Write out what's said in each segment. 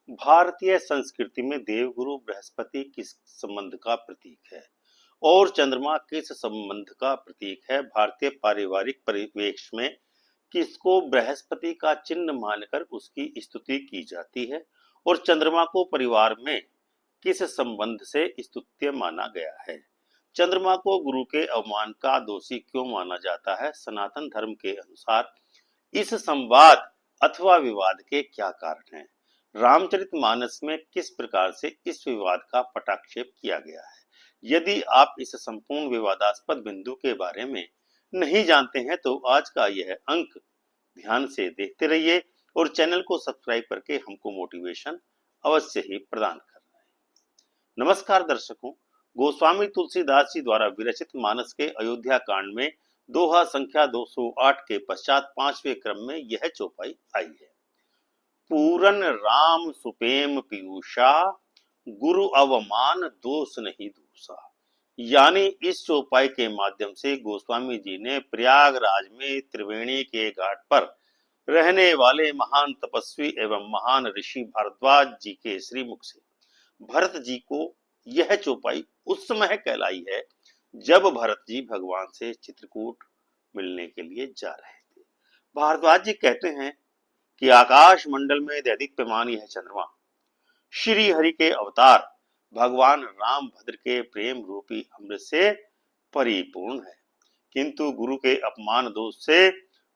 भारतीय संस्कृति में देवगुरु बृहस्पति किस संबंध का प्रतीक है और चंद्रमा किस संबंध का प्रतीक है। भारतीय पारिवारिक परिवेश में किसको बृहस्पति का चिन्ह मानकर उसकी स्तुति की जाती है और चंद्रमा को परिवार में किस संबंध से स्तुत्य माना गया है। चंद्रमा को गुरु के अवमान का दोषी क्यों माना जाता है। सनातन धर्म के अनुसार इस संवाद अथवा विवाद के क्या कारण हैं। रामचरितमानस में किस प्रकार से इस विवाद का पटाक्षेप किया गया है। यदि आप इस संपूर्ण विवादास्पद बिंदु के बारे में नहीं जानते हैं तो आज का यह अंक ध्यान से देखते रहिए और चैनल को सब्सक्राइब करके हमको मोटिवेशन अवश्य ही प्रदान कर रहे हैं। नमस्कार दर्शकों, गोस्वामी तुलसीदास जी द्वारा विरचित मानस के अयोध्या कांड में दोहा संख्या 208 के पश्चात 5वें क्रम में यह चौपाई आई है। पूरन राम सुपेम पीयूषा, गुरु अवमान दोष नहीं दूसा। यानी इस चौपाई के माध्यम से गोस्वामी जी ने प्रयागराज में त्रिवेणी के घाट पर रहने वाले महान तपस्वी एवं महान ऋषि भारद्वाज जी के श्रीमुख से भरत जी को यह चौपाई उस समय कहलाई है जब भरत जी भगवान से चित्रकूट मिलने के लिए जा रहे थे। भारद्वाज जी कहते हैं कि आकाश मंडल में दैदीप्यमान यह चंद्रमा श्री हरि के अवतार भगवान राम भद्र के प्रेम रूपी अमृत से परिपूर्ण है, किंतु गुरु के अपमान दोष से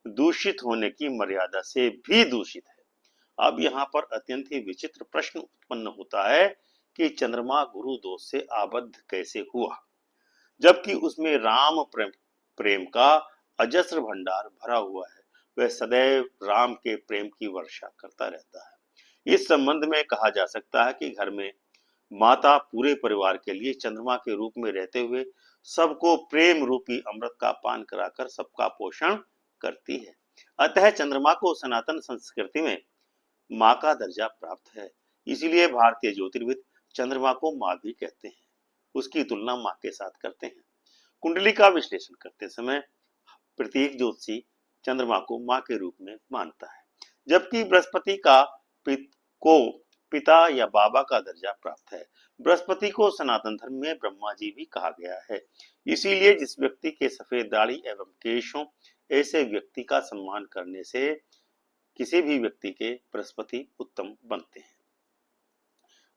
दूषित होने की मर्यादा से भी दूषित है। अब यहाँ पर अत्यंत ही विचित्र प्रश्न उत्पन्न होता है कि चंद्रमा गुरु दोष से आबद्ध कैसे हुआ, जबकि उसमें राम प्रेम का अजस्र भंडार भरा हुआ है। वह सदैव राम के प्रेम की वर्षा करता रहता है। इस संबंध में कहा जा सकता है कि घर में माता पूरे परिवार के लिए चंद्रमा के रूप में रहते हुए सबको प्रेम रूपी अमृत का पान कराकर सबका पोषण करती है। अतः चंद्रमा को सनातन संस्कृति में माँ का दर्जा प्राप्त है। इसीलिए भारतीय ज्योतिर्विद चंद्रमा को माँ भी कहते हैं, उसकी तुलना माँ के साथ करते हैं। कुंडली का विश्लेषण करते समय प्रतीक ज्योतिषी चंद्रमा को माँ के रूप में मानता है, जबकि बृहस्पति को पिता या बाबा का दर्जा प्राप्त है। बृहस्पति को सनातन धर्म में ब्रह्मा जी भी कहा गया है। इसीलिए जिस व्यक्ति के सफेद दाढ़ी एवं केश हों, ऐसे व्यक्ति का सम्मान करने से किसी भी व्यक्ति के बृहस्पति उत्तम बनते हैं।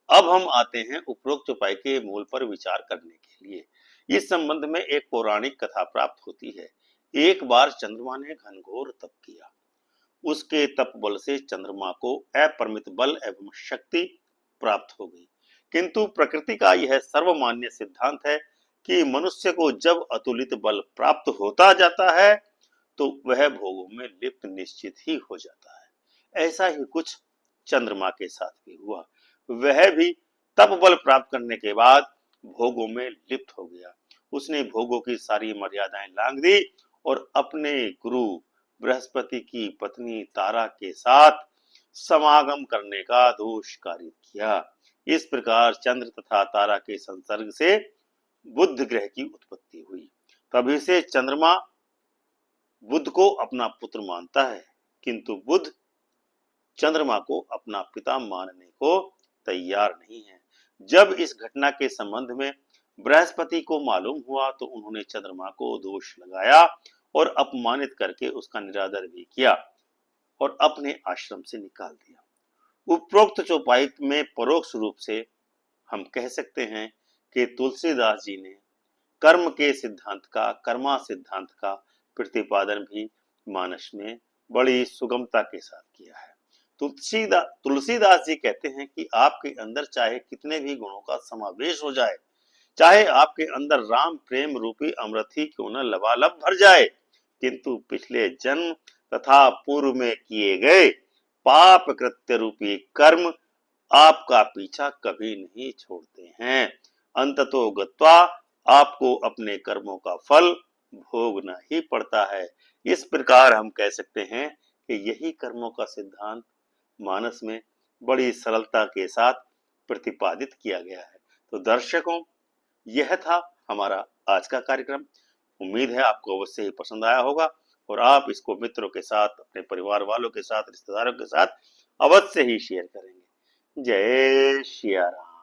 अब हम आते हैं उपरोक्त चौपाई के मूल पर विचार करने के लिए। इस संबंध में एक पौराणिक कथा प्राप्त होती है। एक बार चंद्रमा ने घनघोर तप किया। उसके तप बल से चंद्रमा को अपरिमित बल एवं शक्ति प्राप्त हो गई, किंतु प्रकृति का यह सर्वमान्य सिद्धांत है कि मनुष्य को जब अतुलित बल प्राप्त होता जाता है तो वह भोगों में लिप्त निश्चित ही हो जाता है। ऐसा ही कुछ चंद्रमा के साथ भी हुआ। वह भी तप बल प्राप्त करने के बाद भोगों में लिप्त हो गया। उसने भोगों की सारी मर्यादाएं लांघ दी और अपने गुरु बृहस्पति की पत्नी तारा के साथ समागम करने का दोष कारित किया। इस प्रकार चंद्र तथा तारा के संसर्ग से बुध ग्रह की उत्पत्ति हुई। तभी से चंद्रमा बुध को अपना पुत्र मानता है, किंतु बुध चंद्रमा को अपना पिता मानने को तैयार नहीं है। जब इस घटना के संबंध में बृहस्पति को मालूम हुआ तो उन्होंने चंद्रमा को दोष लगाया और अपमानित करके उसका निरादर भी किया और अपने आश्रम से निकाल दिया। उपरोक्त चौपाई में परोक्ष रूप से हम कह सकते हैं कि तुलसीदास जी ने कर्म के सिद्धांत का, कर्मा सिद्धांत का प्रतिपादन भी मानस में बड़ी सुगमता के साथ किया है। तुलसीदास जी कहते हैं कि आपके अंदर चाहे कितने भी गुणों का समावेश हो जाए, चाहे आपके अंदर राम प्रेम रूपी अमृत ही क्यों न लबालब भर जाए, किंतु पिछले जन्म तथा पूर्व में किए गए पाप कृत्य रूपी कर्म आपका पीछा कभी नहीं छोड़ते हैं। अंततो गत्वा आपको अपने कर्मों का फल भोगना ही पड़ता है। इस प्रकार हम कह सकते हैं कि यही कर्मों का सिद्धांत मानस में बड़ी सरलता के साथ प्रतिपादित किया गया है। तो दर्शकों, यह था हमारा आज का कार्यक्रम। उम्मीद है आपको अवश्य ही पसंद आया होगा और आप इसको मित्रों के साथ, अपने परिवार वालों के साथ, रिश्तेदारों के साथ अवश्य ही शेयर करेंगे। जय सिया राम।